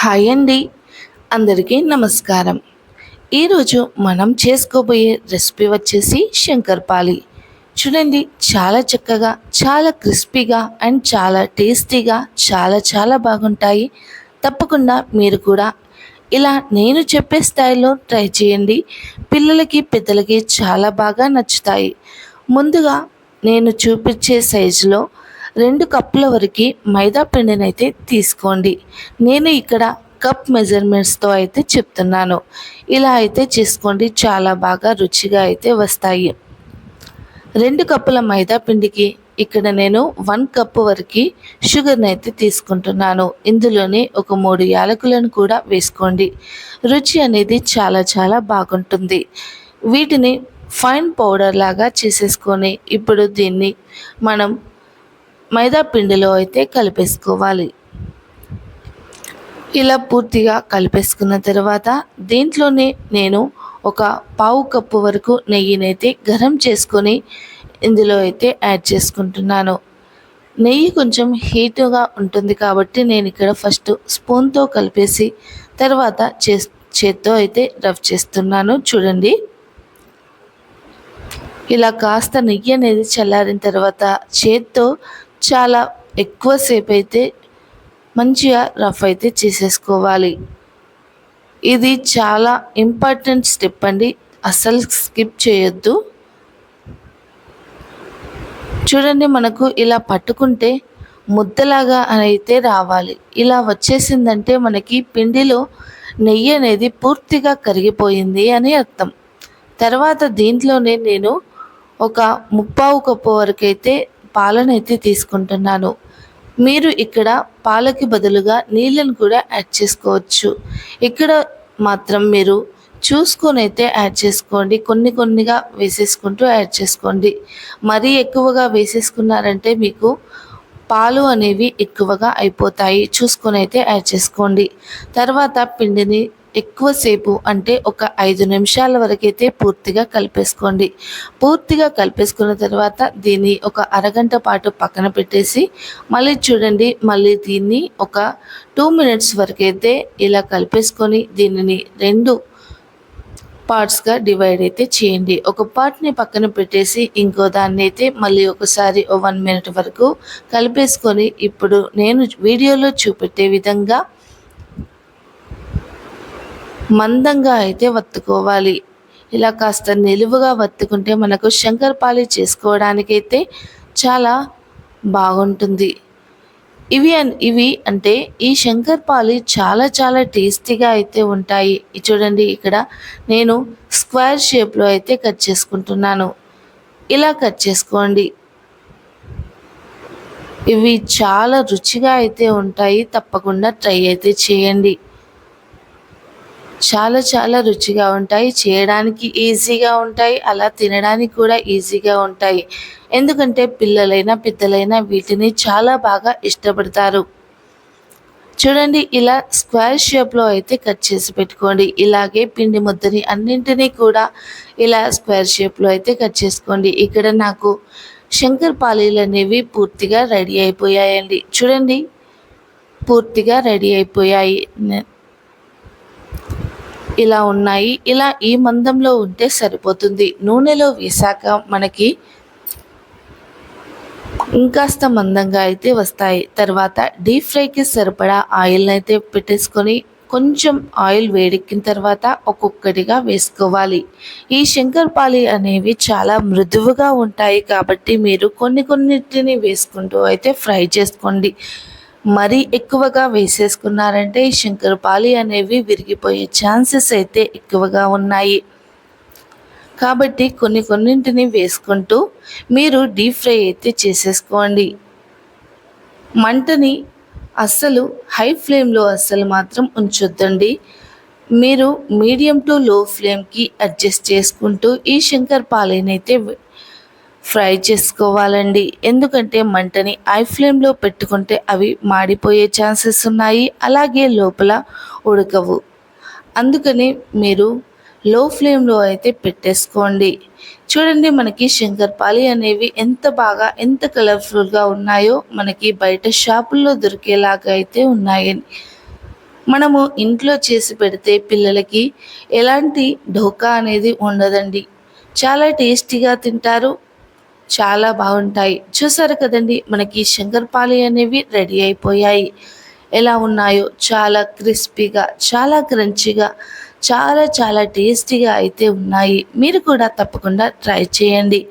Hi అండి. అందరికీ నమస్కారం. ఈరోజు మనం చేసుకోబోయే రెసిపీ వచ్చేసి శంకర్పాలి. చూడండి, చాలా చక్కగా, చాలా క్రిస్పీగా అండ్ చాలా టేస్టీగా చాలా చాలా బాగుంటాయి. తప్పకుండా మీరు కూడా ఇలా నేను చెప్పే స్టైల్లో ట్రై చేయండి. పిల్లలకి పెద్దలకి చాలా బాగా నచ్చుతాయి. ముందుగా నేను చూపించే సైజులో 2 కప్పుల వరకు మైదా పిండినైతే తీసుకోండి. నేను ఇక్కడ కప్ మెజర్మెంట్స్తో అయితే చెప్తున్నాను. ఇలా అయితే చేసుకోండి, చాలా బాగా రుచిగా అయితే వస్తాయి. 2 కప్పుల మైదా పిండికి ఇక్కడ నేను 1 కప్పు వరకు షుగర్ని అయితే తీసుకుంటున్నాను. ఇందులోనే ఒక 3 యాలకులను కూడా వేసుకోండి. రుచి అనేది చాలా చాలా బాగుంటుంది. వీటిని ఫైన్ పౌడర్ లాగా చేసేసుకొని ఇప్పుడు దీన్ని మనం మైదా పిండిలో అయితే కలిపేసుకోవాలి. ఇలా పూర్తిగా కలిపేసుకున్న తర్వాత దీంట్లోనే నేను ఒక పావు కప్పు వరకు నెయ్యినైతే గరం చేసుకొని ఇందులో అయితే యాడ్ చేసుకుంటున్నాను. నెయ్యి కొంచెం హీటుగా ఉంటుంది కాబట్టి నేను ఇక్కడ ఫస్ట్ స్పూన్తో కలిపేసి తర్వాత చేత్తో అయితే రబ్ చేస్తున్నాను. చూడండి, ఇలా కాస్త నెయ్యి అనేది చల్లారిన తర్వాత చేత్తో చాలా ఎక్కువసేపు అయితే మంచిగా రఫ్ అయితే చేసేసుకోవాలి. ఇది చాలా ఇంపార్టెంట్ స్టెప్ అండి, అస్సలు స్కిప్ చేయొద్దు. చూడండి, మనకు ఇలా పట్టుకుంటే ముద్దలాగా అయితే రావాలి. ఇలా వచ్చేసిందంటే మనకి పిండిలో నెయ్యి అనేది పూర్తిగా కరిగిపోయింది అని అర్థం. తర్వాత దీంట్లోనే నేను ఒక 3/4 కప్పు వరకు అయితే పాలనైతే తీసుకుంటున్నాను. మీరు ఇక్కడ పాలకి బదులుగా నీళ్ళను కూడా యాడ్ చేసుకోవచ్చు. ఇక్కడ మాత్రం మీరు చూసుకొని అయితే యాడ్ చేసుకోండి. కొన్ని కొన్నిగా వేసేసుకుంటూ యాడ్ చేసుకోండి. మరీ ఎక్కువగా వేసేసుకున్నారంటే మీకు పాలు అనేవి ఎక్కువగా అయిపోతాయి. చూసుకొని అయితే యాడ్ చేసుకోండి. తర్వాత పిండిని ఎక్కువసేపు అంటే ఒక 5 నిమిషాల వరకైతే పూర్తిగా కలిపేసుకోండి. పూర్తిగా కలిపేసుకున్న తర్వాత దీన్ని ఒక అరగంట పాటు పక్కన పెట్టేసి మళ్ళీ చూడండి, మళ్ళీ దీన్ని ఒక 2 మినిట్స్ వరకైతే ఇలా కలిపేసుకొని దీనిని 2 పార్ట్స్గా డివైడ్ అయితే చేయండి. ఒక పార్ట్ని పక్కన పెట్టేసి ఇంకో దాన్ని అయితే మళ్ళీ ఒకసారి 1 మినిట్ వరకు కలిపేసుకొని ఇప్పుడు నేను వీడియోలో చూపెట్టే విధంగా మందంగా అయితే వత్తుకోవాలి. ఇలా కాస్త నిలువుగా వత్తుకుంటే మనకు శంకర్పాలి చేసుకోవడానికైతే చాలా బాగుంటుంది. ఇవి అంటే ఈ శంకర్పాలి చాలా చాలా టేస్టీగా అయితే ఉంటాయి. చూడండి, ఇక్కడ నేను స్క్వేర్ షేప్లో అయితే కట్ చేసుకుంటున్నాను. ఇలా కట్ చేసుకోండి. ఇవి చాలా రుచిగా అయితే ఉంటాయి. తప్పకుండా ట్రై అయితే చేయండి. చాలా చాలా రుచిగా ఉంటాయి. చేయడానికి ఈజీగా ఉంటాయి, అలా తినడానికి కూడా ఈజీగా ఉంటాయి. ఎందుకంటే పిల్లలైనా పెద్దలైనా వీటిని చాలా బాగా ఇష్టపడతారు. చూడండి, ఇలా స్క్వేర్ షేప్లో అయితే కట్ చేసి పెట్టుకోండి. ఇలాగే పిండి ముద్దని అన్నింటినీ కూడా ఇలా స్క్వేర్ షేప్లో అయితే కట్ చేసుకోండి. ఇక్కడ నాకు శంకర్పాలీలు అనేవి పూర్తిగా రెడీ అయిపోయాయండి. చూడండి, పూర్తిగా రెడీ అయిపోయాయి. ఇలా ఉన్నాయి. ఇలా ఈ మందంలో ఉంటే సరిపోతుంది. నూనెలో వేసాక మనకి ఇంకాస్త మందంగా అయితే వస్తాయి. తర్వాత డీప్ ఫ్రైకి సరిపడా ఆయిల్ని అయితే పెట్టేసుకొని కొంచెం ఆయిల్ వేడెక్కిన తర్వాత ఒక్కొక్కటిగా వేసుకోవాలి. ఈ శంకర్పాలి అనేవి చాలా మృదువుగా ఉంటాయి కాబట్టి మీరు కొన్నిటిని వేసుకుంటూ అయితే ఫ్రై చేసుకోండి. మరీ ఎక్కువగా వేసేసుకున్నారంటే ఈ శంకర్పాలి అనేవి విరిగిపోయే ఛాన్సెస్ అయితే ఎక్కువగా ఉన్నాయి. కాబట్టి కొన్నింటిని వేసుకుంటూ మీరు డీప్ ఫ్రై అయితే చేసేసుకోండి. మంటని అస్సలు హై ఫ్లేమ్లో అస్సలు మాత్రం ఉంచొద్దండి. మీరు మీడియం టు లో ఫ్లేమ్కి అడ్జస్ట్ చేసుకుంటూ ఈ శంకర్పాలిని అయితే ఫ్రై చేసుకోవాలండి. ఎందుకంటే మంటని హై ఫ్లేమ్లో పెట్టుకుంటే అవి మాడిపోయే ఛాన్సెస్ ఉన్నాయి, అలాగే లోపల ఉడకవు. అందుకని మీరు లో ఫ్లేమ్లో అయితే పెట్టేసుకోండి. చూడండి, మనకి శంకర్పాలి అనేవి ఎంత కలర్ఫుల్గా ఉన్నాయో మనకి బయట షాపుల్లో దొరికేలాగా అయితే ఉన్నాయి. మనము ఇంట్లో చేసి పెడితే పిల్లలకి ఎలాంటి ఢోకా అనేది ఉండదండి. చాలా టేస్టీగా తింటారు. చాలా బాగుంటాయి. చూసారు కదండి, మనకి శంకరపాలి అనేవి రెడీ అయిపోయాయి. ఎలా ఉన్నాయో చాలా క్రిస్పీగా, చాలా క్రంచీగా, చాలా చాలా టేస్టీగా అయితే ఉన్నాయి. మీరు కూడా తప్పకుండా ట్రై చేయండి.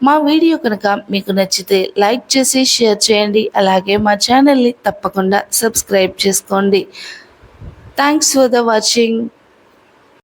మా వీడియో కనుక మీకు నచ్చితే లైక్ చేసి షేర్ చేయండి. అలాగే మా ఛానల్ని తప్పకుండా సబ్స్క్రైబ్ చేసుకోండి. Thanks for the watching.